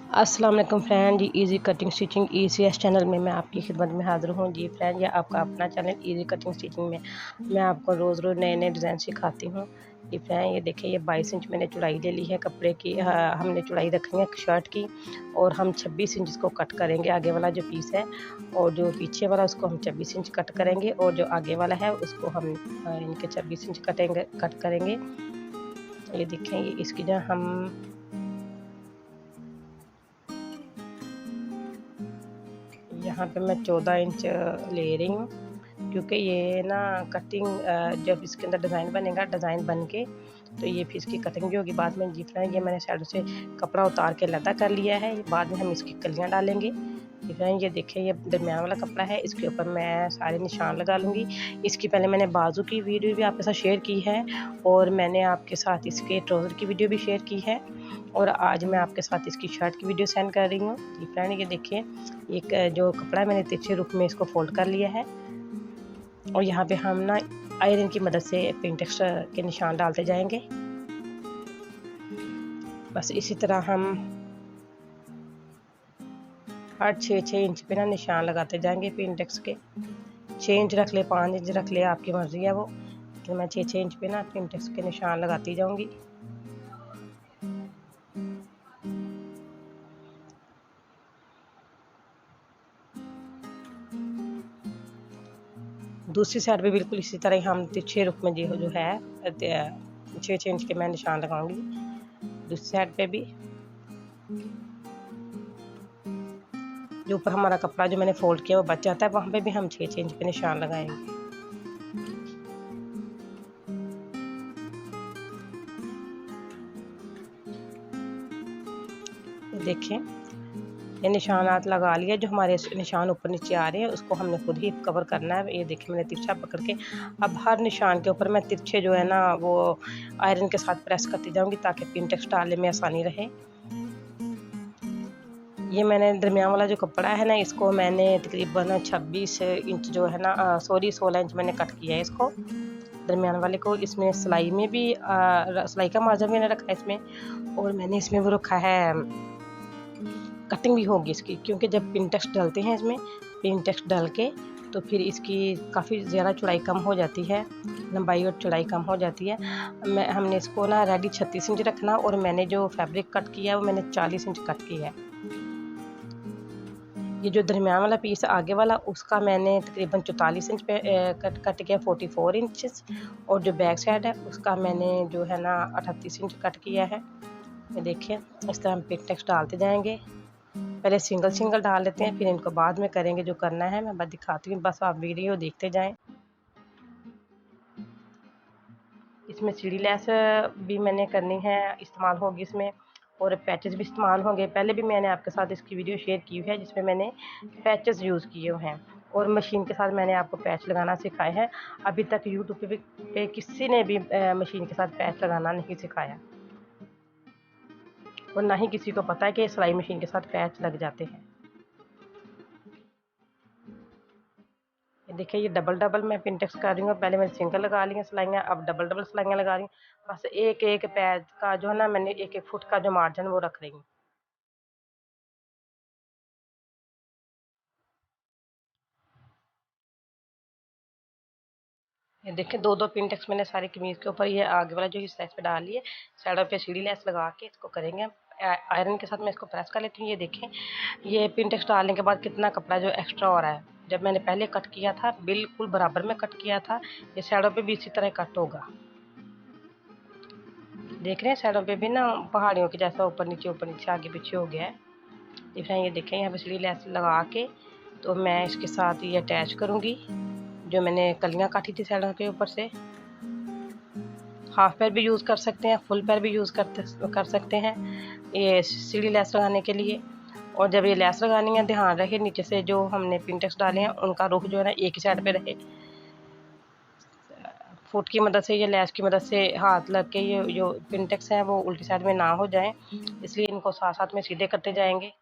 अस्सलाम वालेकुम friend ji. Easy cutting stitching ECS channel में मैं आपकी खिदमत में हाज़िर हूँ जी फ्रेंड। ये आपका अपना चैनल इजी कटिंग स्टिचिंग में मैं आपको रोज़ रोज़ नए नए डिज़ाइन सिखाती हूँ जी फ्रेंड। ये देखिए, ये 22 इंच मैंने चौड़ाई ले ली है कपड़े की। हमने चौड़ाई रखनी है शर्ट की और हम 26 इंच इसको कट करेंगे, आगे वाला जो पीस है, और जो पीछे वाला उसको हम 26 इंच कट करेंगे, और जो आगे वाला है उसको हम इनके 26 इंच कट करेंगे। ये देखें, ये इसकी जो हम यहाँ पे मैं 14 इंच ले रही हूँ, क्योंकि ये ना कटिंग जब इसके अंदर डिज़ाइन बनेगा, डिज़ाइन बन के तो ये फिर इसकी कटिंग भी होगी बाद में जी फ्रेंड। ये मैंने साइड से कपड़ा उतार के लदा कर लिया है, बाद में हम इसकी कलियाँ डालेंगे जी फ्रेंड। ये देखिए, ये दरमियान वाला कपड़ा है, इसके ऊपर मैं सारे निशान लगा लूँगी। इसकी पहले मैंने बाजू की वीडियो भी आपके साथ शेयर की है, और मैंने आपके साथ इसके ट्राउज़र की वीडियो भी शेयर की है, और आज मैं आपके साथ इसकी शर्ट की वीडियो सेंड कर रही हूँ जी फ्रेंड। ये देखिए, एक जो कपड़ा है मैंने तिरछे रूप में इसको फोल्ड कर लिया है, और यहाँ पे हम ना आयरन की मदद से पिंटेक्स के निशान डालते जाएंगे। बस इसी तरह हम हर 6-6 इंच पे ना निशान लगाते जाएंगे पिंटेक्स के। 6 इंच रख ले, 5 इंच रख ले, आपकी मर्ज़ी है वो, लेकिन मैं 6-6 इंच पे ना पिंटेक्स के निशान लगाती जाऊंगी। दूसरी साइड पे बिल्कुल इसी तरह हम तिरछे रुख में जो है 6-6 इंच के मैं निशान लगाऊंगी। दूसरी साइड पे भी जो ऊपर हमारा कपड़ा जो मैंने फोल्ड किया वो बच जाता है, वहाँ पे भी हम 6-6 इंच पे निशान लगाएंगे। देखें, ये निशानात लगा लिया। जो हमारे निशान ऊपर नीचे आ रहे हैं उसको हमने खुद ही कवर करना है। ये देखिए, मैंने तिरछा पकड़ के अब हर निशान के ऊपर मैं तिरछे जो है ना वो आयरन के साथ प्रेस करती जाऊंगी, ताकि पिंटेक्स डालने में आसानी रहे। ये मैंने दरमियान वाला जो कपड़ा है ना, इसको मैंने तकरीबन 26 इंच जो है ना, सॉरी 16 इंच मैंने कट किया है इसको, दरमियान वाले को। इसमें सिलाई में भी सिलाई का मार्जिन मैंने रखा है इसमें, और मैंने इसमें वो रखा है कटिंग भी होगी इसकी, क्योंकि जब पिंटेक्स डालते हैं इसमें, पिंटेक्स डाल के तो फिर इसकी काफ़ी ज़्यादा चौड़ाई कम हो जाती है, लंबाई और चौड़ाई कम हो जाती है। हमने इसको ना रेडी 36 इंच रखना, और मैंने जो फैब्रिक कट किया है वो मैंने 40 इंच कट किया है। ये जो दरमियान वाला पीस आगे वाला, उसका मैंने तकरीबन 44 इंच पे कट किया, 44 इंचेस, और जो बैक साइड है उसका मैंने जो है ना 38 इंच कट किया है। ये देखिए, इस तरह हम पिंटेक्स डालते जाएंगे। पहले सिंगल सिंगल डाल लेते हैं, फिर इनको बाद में करेंगे जो करना है, मैं बस दिखाती हूँ, बस आप वीडियो देखते जाएं। इसमें सीढ़ी लेस भी मैंने करनी है, इस्तेमाल होगी इसमें, और पैचेस भी इस्तेमाल होंगे। पहले भी मैंने आपके साथ इसकी वीडियो शेयर की है जिसमें मैंने पैचेस यूज़ किए हैं, और मशीन के साथ मैंने आपको पैच लगाना सिखाया है। अभी तक यूट्यूब पे किसी ने भी मशीन के साथ पैच लगाना नहीं सिखाया, और ना ही किसी को पता है कि सिलाई मशीन के साथ पैच लग जाते हैं। देखिए, ये डबल डबल मैं पिंटेक्स कर रही हूँ। पहले मैंने सिंगल लगा ली हैं सिलाइयाँ, अब डबल डबल सिलाइयाँ लगा रही हूँ। बस एक एक पैच का जो है ना, मैंने एक एक फुट का जो मार्जिन वो रख रही हूँ। ये देखिए, दो दो पिंटेक्स मैंने सारी कमीज के ऊपर, ये आगे वाला जो हिस्सा इस पे डाल लिए, साइडों पे सीढ़ी लेस लगा के इसको करेंगे। आयरन के साथ मैं इसको प्रेस कर लेती हूँ। ये देखें, ये पिंटेक्स डालने के बाद कितना कपड़ा जो एक्स्ट्रा हो रहा है। जब मैंने पहले कट किया था बिल्कुल बराबर में कट किया था, ये साइडों पे भी इसी तरह कट होगा। देख रहे हैं, साइडों पे भी ना पहाड़ियों के जैसा ऊपर नीचे आगे पीछे हो गया है। देख रहे हैं, ये देखें, यहाँ पे सीढ़ी लेस लगा के तो मैं इसके साथ ये अटैच करूँगी जो मैंने कलियाँ काटी थी साइडों के ऊपर से। हाफ पैर भी यूज़ कर सकते हैं, फुल पैर भी यूज़ कर सकते हैं ये सीढ़ी लेस लगाने के लिए। और जब ये लेस लगानी है, ध्यान रहे नीचे से जो हमने पिंटेक्स डाले हैं उनका रुख जो है ना एक ही साइड पे रहे। फुट की मदद से, ये लेस की मदद से हाथ लग के ये जो पिंटेक्स हैं वो उल्टी साइड में ना हो जाएं, इसलिए इनको साथ साथ में सीधे करते जाएंगे।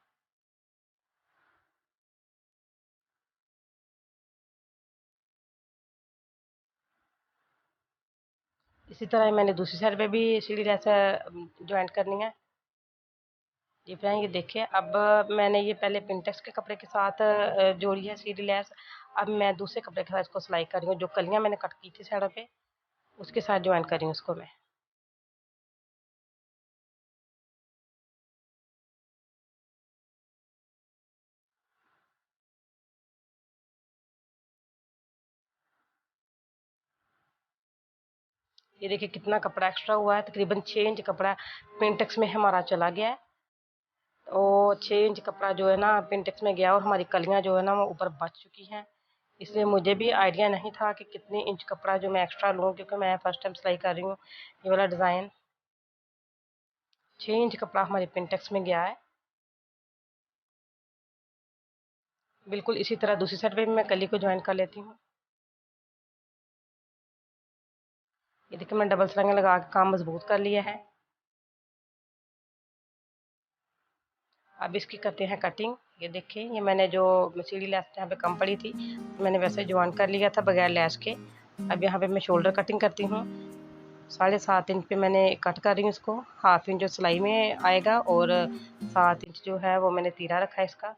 इसी तरह मैंने दूसरी साइड पे भी सीढ़ी लेस ज्वाइंट करनी है। जी फ्रेंड, ये देखिए अब मैंने ये पहले पिंटेक्स के कपड़े के साथ जोड़ी है सीधी लैस। अब मैं दूसरे कपड़े के साथ इसको सिलाई कर रही हूँ। जो कलियाँ मैंने कट की थी साइडों पे, उसके साथ ज्वाइन कर रही हूँ उसको मैं। ये देखिए कितना कपड़ा एक्स्ट्रा हुआ है, तकरीबन 6 इंच कपड़ा पिंटेक्स में हमारा चला गया है। और 6 इंच कपड़ा जो है ना पिंटेक्स में गया और हमारी कलियाँ जो है ना वो ऊपर बच चुकी हैं। इसलिए मुझे भी आइडिया नहीं था कि कितनी इंच कपड़ा जो मैं एक्स्ट्रा लूँ, क्योंकि मैं फर्स्ट टाइम सिलाई कर रही हूँ ये वाला डिज़ाइन। 6 इंच कपड़ा हमारे पिंटेक्स में गया है। बिल्कुल इसी तरह दूसरी साइड पे भी मैं कली को ज्वाइन कर लेती हूँ। ये देखिए मैंने डबल सिलाइयाँ लगा के काम मजबूत कर लिया है। अब इसकी करते हैं कटिंग। ये देखिए ये मैंने जो सीढ़ी लेस यहाँ पे कम पड़ी थी, मैंने वैसे ज्वाइन कर लिया था बगैर लेस के। अब यहाँ पे मैं शोल्डर कटिंग करती हूँ। 7.5 इंच पे मैंने कट कर रही हूँ इसको। 1/2 इंच जो सिलाई में आएगा और 7 इंच जो है वो मैंने तीरा रखा है इसका।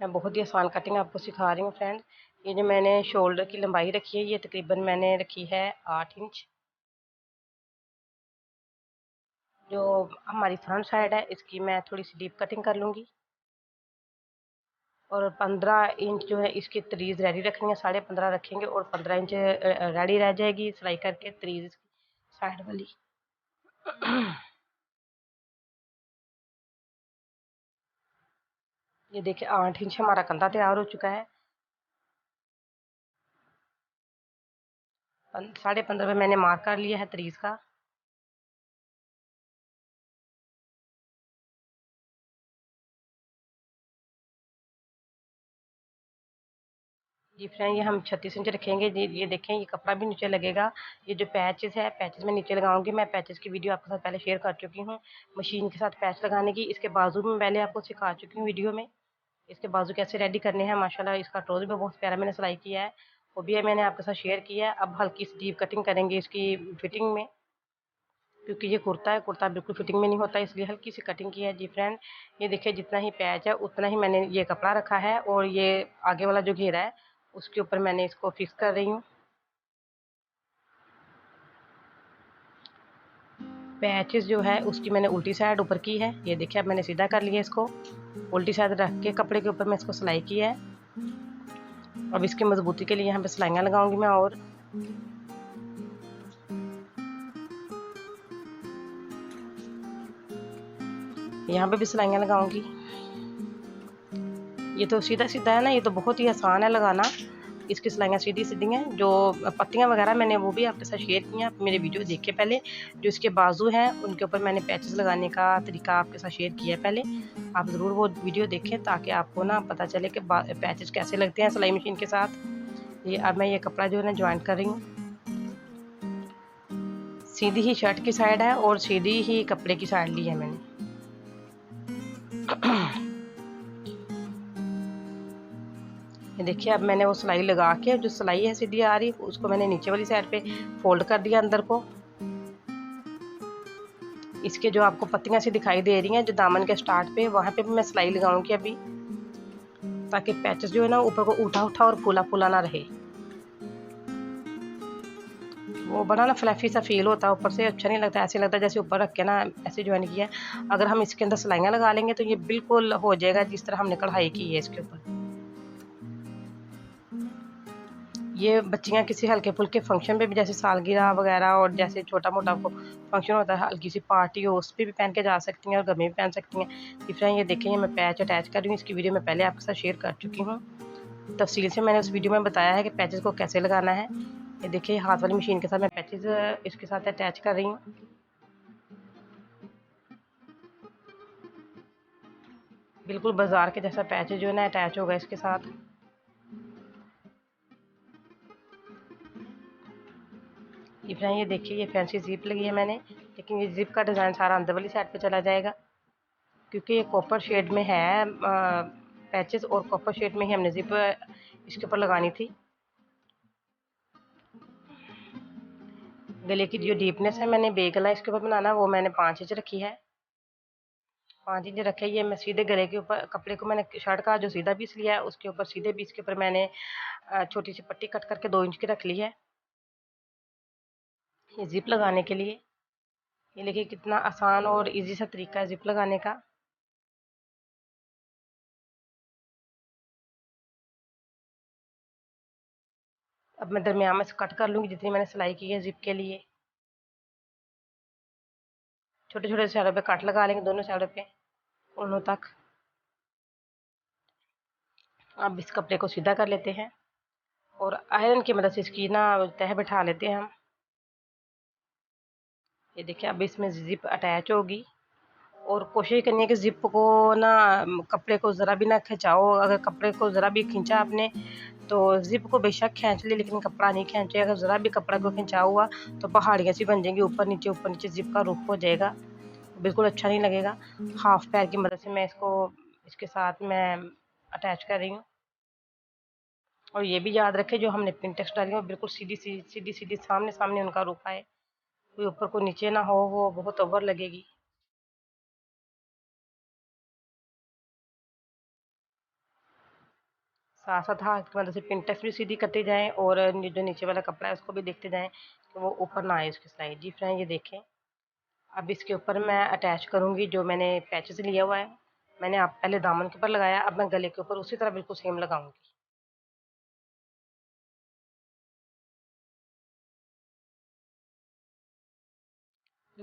मैं बहुत ही आसान कटिंग आपको सिखा रही हूँ फ्रेंड। ये जो मैंने शोल्डर की लंबाई रखी है, ये तकरीबन मैंने रखी है 8 इंच। जो हमारी फ्रंट साइड है इसकी मैं थोड़ी सी डीप कटिंग कर लूँगी। और 15 इंच जो है इसकी तरीज रेडी रखनी है, 15.5 रखेंगे और 15 इंच रेडी रह जाएगी सिलाई करके तरीज साइड वाली। ये देखिए 8 इंच हमारा कंधा तैयार हो चुका है। 15.5 पे मैंने मार्क कर लिया है तरीज का। जी फ्रेंड, ये हम 36 इंच रखेंगे। ये देखें ये कपड़ा भी नीचे लगेगा। ये जो पैचेस है पैचेस में नीचे लगाऊंगी। मैं पैचेस की वीडियो आपके साथ पहले शेयर कर चुकी हूँ, मशीन के साथ पैच लगाने की। इसके बाजू में पहले आपको सिखा चुकी हूँ वीडियो में। इसके बाजू कैसे रेडी करने हैं। माशाल्लाह इसका ट्रोज भी बहुत प्यारा मैंने सिलाई किया है, वो भी मैंने आपके साथ शेयर किया है। अब हल्की सी डीप कटिंग करेंगे इसकी फिटिंग में, क्योंकि ये कुर्ता है, कुर्ता बिल्कुल फिटिंग में नहीं होता, इसलिए हल्की सी कटिंग की है। जी फ्रेंड, ये देखिए जितना ही पैच है उतना ही मैंने ये कपड़ा रखा है और ये आगे वाला जो घेरा है उसके ऊपर मैंने इसको फिक्स कर रही हूँ। पैचेस जो है उसकी मैंने उल्टी साइड ऊपर की है। ये देखिए अब मैंने सीधा कर लिया इसको, उल्टी साइड रख के कपड़े के ऊपर मैं इसको सिलाई की है। अब इसकी मजबूती के लिए यहाँ पे सिलाइयाँ लगाऊंगी मैं, और यहाँ पे भी सिलाइयाँ लगाऊंगी। ये तो सीधा सीधा है ना, ये तो बहुत ही आसान है लगाना। इसकी सिलाइयाँ सीधी सीधी हैं। जो पट्टियाँ वगैरह मैंने वो भी आपके साथ शेयर की हैं, आप मेरे वीडियो देखे पहले। जो इसके बाजू हैं उनके ऊपर मैंने पैचेस लगाने का तरीका आपके साथ शेयर किया है पहले। आप ज़रूर वो वीडियो देखें ताकि आपको ना पता चले कि पैचेस कैसे लगते हैं सिलाई मशीन के साथ। ये अब मैं ये कपड़ा जो है ना ज्वाइन कर रही हूँ। सीधी ही शर्ट की साइड है और सीधी ही कपड़े की साइड ली है मैंने। ये देखिए अब मैंने वो सिलाई लगा के जो सिलाई है सीधी आ रही उसको मैंने नीचे वाली साइड पे फोल्ड कर दिया अंदर को। इसके जो आपको पत्तियां सी दिखाई दे रही हैं जो दामन के स्टार्ट पे, वहां पे भी मैं सिलाई लगाऊंगी अभी, ताकि पैचेस जो है ना ऊपर को उठा उठा और फूला फूला ना रहे। वो बड़ा ना फ्लैफी सा फील होता है ऊपर से, अच्छा नहीं लगता। ऐसे लगता है जैसे ऊपर रख के ना ऐसे ज्वाइन किया है। अगर हम इसके अंदर सिलाइयाँ लगा लेंगे तो ये बिल्कुल हो जाएगा जिस तरह हमने कढ़ाई की है इसके ऊपर। ये बच्चियाँ किसी हल्के फुल्के फंक्शन पे भी, जैसे सालगिरह वगैरह और जैसे छोटा मोटा फंक्शन होता है, हल्की सी पार्टी हो, उस पर भी पहन के जा सकती हैं और घर में भी पहन सकती हैं। डिफरेंट ये देखें, मैं पैच अटैच कर रही हूँ। इसकी वीडियो मैं पहले आपके साथ शेयर कर चुकी हूँ, तफसील से मैंने उस वीडियो में बताया है कि पैचेस को कैसे लगाना है। ये देखिए हाथ वाली मशीन के साथ मैं पैचेस इसके साथ अटैच कर रही हूँ। बिल्कुल बाजार के जैसा पैच जो है ना अटैच होगा इसके साथ। ये देखिए ये फैंसी जिप लगी है मैंने, लेकिन ये जिप का डिज़ाइन सारा अंदर वाली साइड पे चला जाएगा, क्योंकि ये कॉपर शेड में है पैचेस, और कॉपर शेड में ही हमने जिप इसके ऊपर लगानी थी। गले की जो डीपनेस है, मैंने बे गला इसके ऊपर बनाना वो मैंने 5 इंच रखी है। 5 इंच रखे। ये मैं सीधे गले के ऊपर कपड़े को मैंने शर्ट का जो सीधा पीस लिया है उसके ऊपर सीधे पीस के ऊपर मैंने छोटी सी पट्टी कट करके 2 इंच की रख ली है, ये जिप लगाने के लिए। ये देखिए कितना आसान और इजी सा तरीका है जिप लगाने का। अब मैं दरमियान में से कट कर लूँगी जितनी मैंने सिलाई की है जिप के लिए। छोटे छोटे साइडों पे कट लगा लेंगे, दोनों साइडों पे कोनों तक। अब इस कपड़े को सीधा कर लेते हैं और आयरन की मदद से इसकी ना तह बिठा लेते हैं हम। ये देखिए अब इसमें जिप अटैच होगी और कोशिश करनी है कि जिप को ना कपड़े को ज़रा भी ना खिंचाओ। अगर कपड़े को ज़रा भी खींचा आपने तो जिप को बेशक खींच ले लेकिन कपड़ा नहीं खींचे। अगर ज़रा भी कपड़ा को खिंचा हुआ तो पहाड़ियाँ सी बन जाएंगी, ऊपर नीचे जिप का रुख हो जाएगा, बिल्कुल अच्छा नहीं लगेगा। हाफ पैर की मदद से मैं इसको इसके साथ मैं अटैच कर रही हूँ। और ये भी याद रखें जो हमने पिन डाली है बिल्कुल सीधी सामने सामने उनका रुख आए, कोई ऊपर को नीचे ना हो, वो बहुत ओवर लगेगी। साथ साथ हाथ की मदद से पिन भी सीधी करते जाएं और जो नीचे वाला कपड़ा है उसको भी देखते जाएं कि वो ऊपर ना आए उसकी साइड। जी फ्रेंड ये देखें, अब इसके ऊपर मैं अटैच करूँगी जो मैंने पैचेस लिया हुआ है। मैंने आप पहले दामन के ऊपर लगाया, अब मैं गले के ऊपर उसी तरह बिल्कुल सेम लगाऊंगी।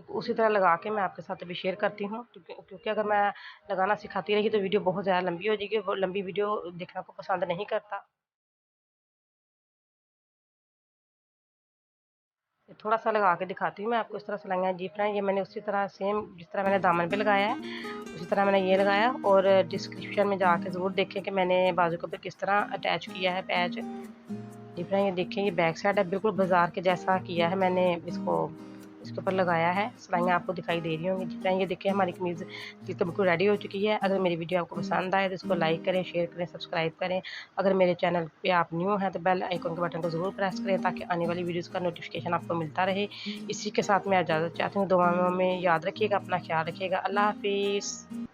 उसी तरह लगा के मैं आपके साथ अभी शेयर करती हूँ, क्योंकि अगर मैं लगाना सिखाती रही तो वीडियो बहुत ज़्यादा लंबी हो जाएगी, वो लंबी वीडियो देखना को पसंद नहीं करता। थोड़ा सा लगा के दिखाती हूँ मैं आपको, इस तरह से लगाना है। जी फ्रेंड ये मैंने उसी तरह सेम जिस तरह मैंने दामन पे लगाया है उसी तरह मैंने ये लगाया। और डिस्क्रिप्शन में जाके ज़रूर देखें कि मैंने बाजू के ऊपर किस तरह अटैच किया है पैच। जी फ्रेंड ये देखें, ये बैक साइड है, बिल्कुल बाजार के जैसा किया है मैंने इसको, इसके ऊपर लगाया है। सिलाइयाँ आपको दिखाई दे रही होंगी। जी फ्रेंड ये देखिए हमारी कमीज़ बिल्कुल रेडी हो चुकी है। अगर मेरी वीडियो आपको पसंद आए तो इसको लाइक करें, शेयर करें, सब्सक्राइब करें। अगर मेरे चैनल पे आप न्यू हैं तो बेल आइकन के बटन को ज़रूर प्रेस करें ताकि आने वाली वीडियोज़ का नोटिफिकेशन आपको मिलता रहे। इसी के साथ मैं इजाज़त चाहती हूँ, दुआओं में याद रखिएगा, अपना ख्याल रखिएगा। अल्लाह हाफिज़।